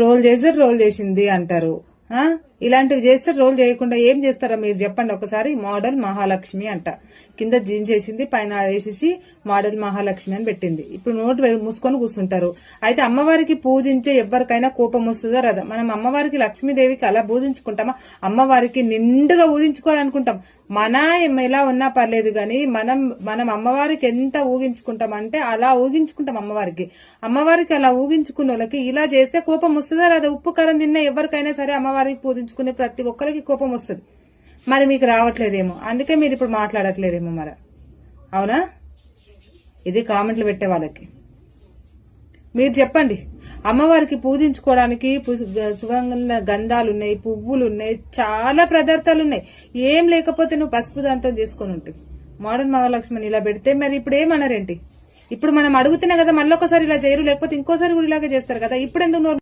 Role చేసి role చేసింది అంటారు. ఇలాంటివి చేస్తే రోల్ చేయకుండా ఏం చేస్తారా మీరు చెప్పండి ఒకసారి. మోడల్ మహాలక్ష్మి అంట, కింద జీన్ చేసింది, పైన వేసేసి మోడల్ మహాలక్ష్మి అని పెట్టింది. ఇప్పుడు నోటు మూసుకొని కూర్చుంటారు. అయితే అమ్మవారికి పూజించే ఎవరికైనా కోపం వస్తుందా రాదా? మనం అమ్మవారికి లక్ష్మీదేవికి అలా పూజించుకుంటామా? అమ్మవారికి నిండుగా పూజించుకోవాలనుకుంటాం. మన ఎలా ఉన్నా పర్లేదు గాని మనం అమ్మవారికి ఎంత ఊగించుకుంటామంటే అలా ఊగించుకుంటాం అమ్మవారికి. అమ్మవారికి అలా ఊగించుకున్న వాళ్ళకి ఇలా చేస్తే కోపం వస్తుందా రాదా? ఉప్పు కారం తిన్న ఎవరికైనా సరే అమ్మవారికి పూజించుకునే ప్రతి ఒక్కరికి కోపం వస్తుంది. మరి మీకు రావట్లేదేమో, అందుకే మీరు ఇప్పుడు మాట్లాడట్లేదేమో మరి. అవునా? ఇది కామెంట్లు పెట్టే వాళ్ళకి మీరు చెప్పండి. అమ్మవారికి పూజించుకోవడానికి సుగంధ గంధాలున్నాయి, పువ్వులున్నాయి, చాలా పదార్థాలు ఉన్నాయి. ఏం లేకపోతే నువ్వు పసుపు దాంతో చేసుకుని ఉంటుంది. మోడర్న్ మహాలక్ష్మిని ఇలా పెడితే మరి ఇప్పుడు ఏమన్నారేంటి? ఇప్పుడు మనం అడుగుతున్నా కదా, మళ్ళీ ఒకసారి ఇలా చేయరు, లేకపోతే ఇంకోసారి కూడా ఇలాగే చేస్తారు కదా. ఇప్పుడు ఎందుకు